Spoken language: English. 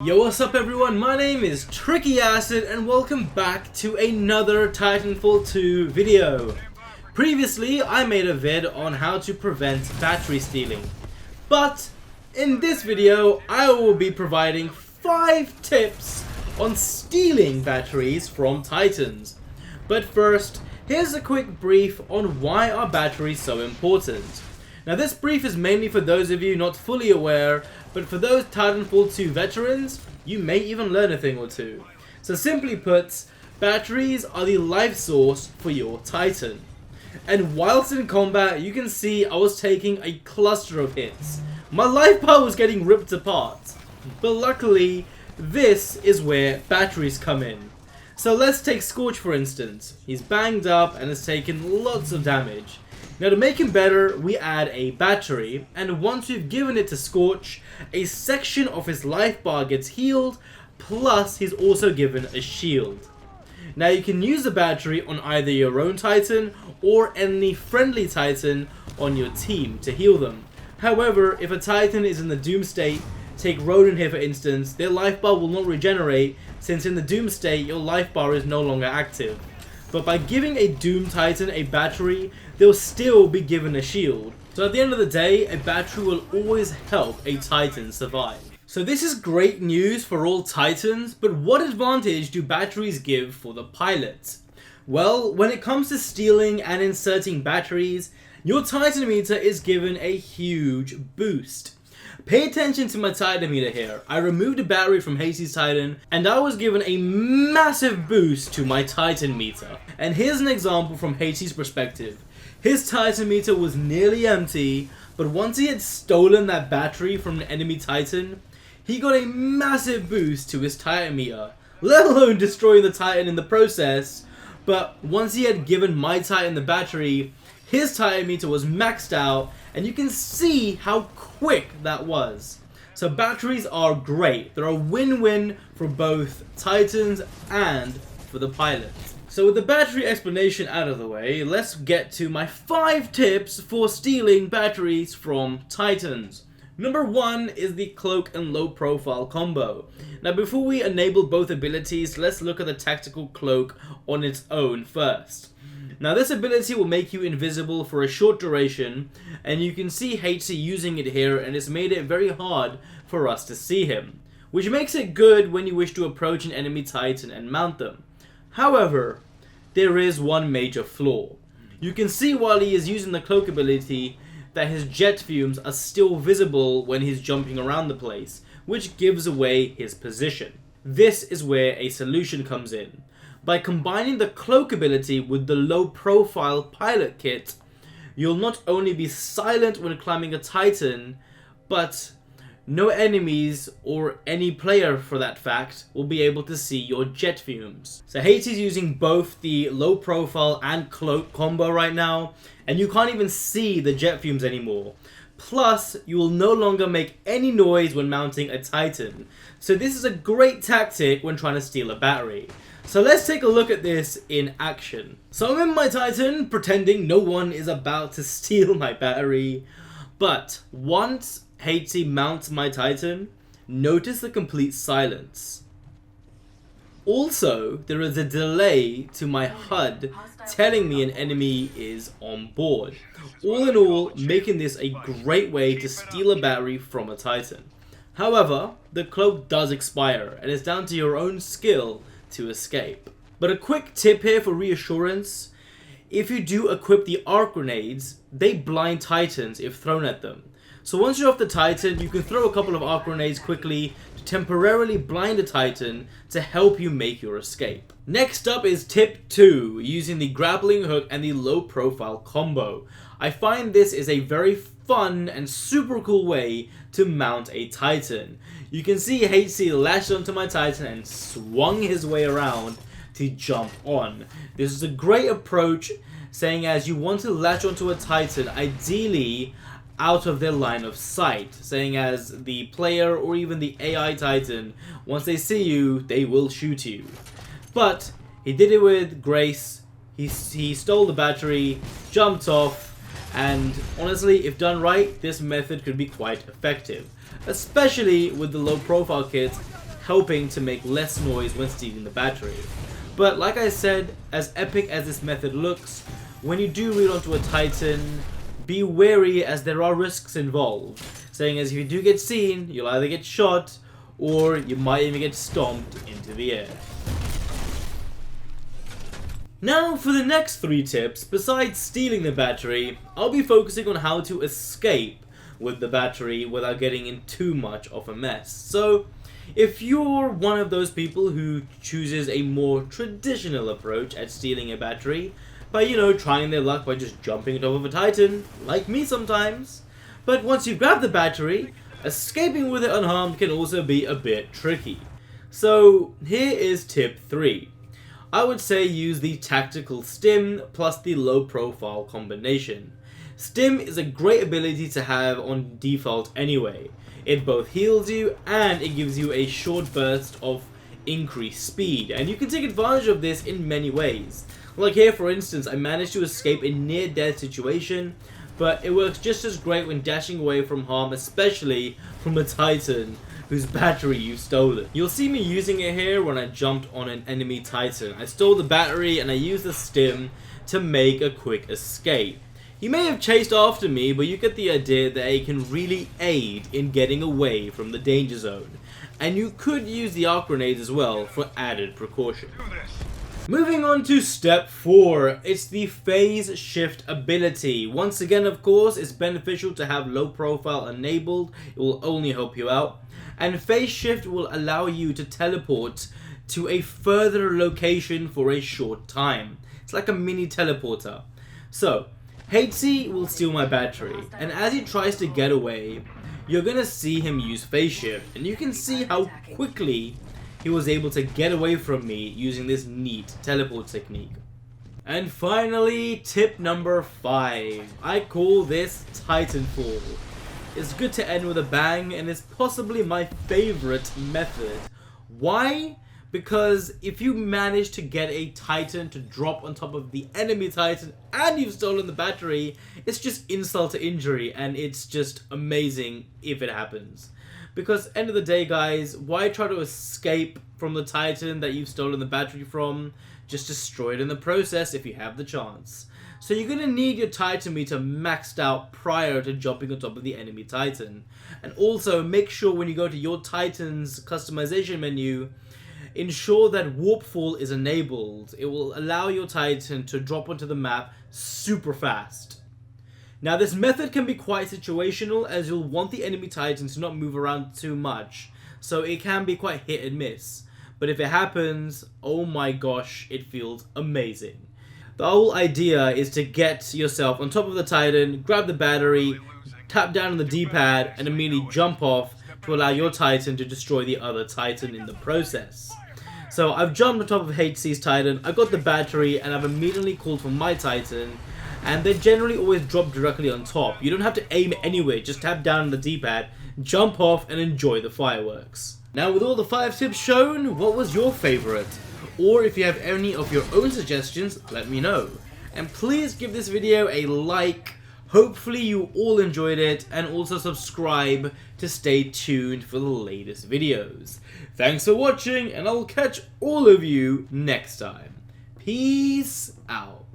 Yo, what's up everyone? My name is Tricky Acid and welcome back to another Titanfall 2 video. Previously, I made a vid on how to prevent battery stealing. But in this video, I will be providing 5 tips on stealing batteries from Titans. But first, here's a quick brief on why are batteries so important. Now this brief is mainly for those of you not fully aware, but for those Titanfall 2 veterans, you may even learn a thing or two. So simply put, batteries are the life source for your Titan. And whilst in combat, you can see I was taking a cluster of hits. My life bar was getting ripped apart. But luckily, this is where batteries come in. So let's take Scorch for instance. He's banged up and has taken lots of damage. Now to make him better, we add a battery, and once we've given it to Scorch, a section of his life bar gets healed, plus he's also given a shield. Now you can use the battery on either your own Titan, or any friendly Titan on your team to heal them. However, if a Titan is in the Doom state, take Ronan here for instance, their life bar will not regenerate, since in the Doom state, your life bar is no longer active. But by giving a Doom Titan a battery, they'll still be given a shield. So at the end of the day, a battery will always help a Titan survive. So this is great news for all Titans, but what advantage do batteries give for the pilot? Well, when it comes to stealing and inserting batteries, your Titan meter is given a huge boost. Pay attention to my Titan meter here. I removed a battery from Hasey's Titan and I was given a massive boost to my Titan meter. And here's an example from Hasey's perspective. His Titan meter was nearly empty, but once he had stolen that battery from an enemy Titan, he got a massive boost to his Titan meter, let alone destroying the Titan in the process. But once he had given my Titan the battery, his Titan meter was maxed out, and you can see how quick that was. So batteries are great. They're a win-win for both Titans and for the pilot. So with the battery explanation out of the way, let's get to my 5 tips for stealing batteries from Titans. Number 1 is the cloak and low profile combo. Now before we enable both abilities, let's look at the tactical cloak on its own first. Now this ability will make you invisible for a short duration, and you can see HC using it here, and it's made it very hard for us to see him, which makes it good when you wish to approach an enemy Titan and mount them. However, there is one major flaw. You can see while he is using the cloak ability that his jet fumes are still visible when he's jumping around the place, which gives away his position. This is where a solution comes in. By combining the cloak ability with the low profile pilot kit, you'll not only be silent when climbing a Titan, but no enemies, or any player for that fact, will be able to see your jet fumes. So Hades is using both the low profile and cloak combo right now, and you can't even see the jet fumes anymore. Plus, you will no longer make any noise when mounting a Titan. So this is a great tactic when trying to steal a battery. So let's take a look at this in action. So I'm in my Titan, pretending no one is about to steal my battery. But once Hatesy mounts my Titan, notice the complete silence. Also, there is a delay to my HUD telling me an enemy is on board. All in all, making this a great way to steal a battery from a Titan. However, the cloak does expire, and it's down to your own skill to escape. But a quick tip here for reassurance: if you do equip the arc grenades, they blind Titans if thrown at them. So once you're off the Titan, you can throw a couple of arc grenades quickly to temporarily blind a Titan to help you make your escape. Next up is tip 2, using the grappling hook and the low profile combo. I find this is a very fun and super cool way to mount a Titan. You can see HC latched onto my Titan and swung his way around to jump on. This is a great approach, saying as you want to latch onto a Titan, ideally out of their line of sight, saying as the player or even the AI Titan, once they see you, they will shoot you. But he did it with grace. He stole the battery, jumped off, and honestly, if done right, this method could be quite effective, especially with the low profile kit helping to make less noise when stealing the battery. But like I said, as epic as this method looks, when you do read onto a Titan, be wary as there are risks involved, saying as if you do get seen, you'll either get shot or you might even get stomped into the air. Now for the next 3 tips, besides stealing the battery, I'll be focusing on how to escape with the battery without getting in too much of a mess. So if you're one of those people who chooses a more traditional approach at stealing a battery, by, trying their luck by just jumping on top of a Titan, like me sometimes, but once you grab the battery, escaping with it unharmed can also be a bit tricky. So here is tip 3. I would say use the tactical stim plus the low profile combination. Stim is a great ability to have on default anyway. It both heals you and it gives you a short burst of increased speed, and you can take advantage of this in many ways. Like here for instance, I managed to escape a near death situation, but it works just as great when dashing away from harm, especially from a Titan whose battery you've stolen. You'll see me using it here when I jumped on an enemy Titan. I stole the battery and I used the stim to make a quick escape. He may have chased after me, but you get the idea that it can really aid in getting away from the danger zone. And you could use the arc grenades as well for added precaution. Moving on to step 4, it's the phase shift ability. Once again, of course, it's beneficial to have low profile enabled, it will only help you out. And phase shift will allow you to teleport to a further location for a short time. It's like a mini teleporter. So, HC will steal my battery, and as he tries to get away, you're gonna see him use phase shift, and you can see how quickly he was able to get away from me using this neat teleport technique. And finally, tip number 5. I call this Titanfall. It's good to end with a bang, and it's possibly my favorite method. Why? Because if you manage to get a Titan to drop on top of the enemy Titan and you've stolen the battery, it's just insult to injury, and it's just amazing if it happens. Because end of the day, guys, why try to escape from the Titan that you've stolen the battery from? Just destroy it in the process if you have the chance. So you're going to need your Titan meter maxed out prior to jumping on top of the enemy Titan. And also make sure when you go to your Titan's customization menu, ensure that Warpfall is enabled. It will allow your Titan to drop onto the map super fast. Now this method can be quite situational, as you'll want the enemy Titans to not move around too much, so it can be quite hit and miss. But if it happens, oh my gosh, it feels amazing. The whole idea is to get yourself on top of the Titan, grab the battery, tap down on the D-pad, and immediately jump off to allow your Titan to destroy the other Titan in the process. So I've jumped on top of HC's Titan, I've got the battery, and I've immediately called for my Titan. And they generally always drop directly on top. You don't have to aim anywhere, just tap down on the D-pad, jump off, and enjoy the fireworks. Now with all the 5 tips shown, what was your favorite? Or if you have any of your own suggestions, let me know. And please give this video a like. Hopefully you all enjoyed it, and also subscribe to stay tuned for the latest videos. Thanks for watching, and I'll catch all of you next time. Peace out.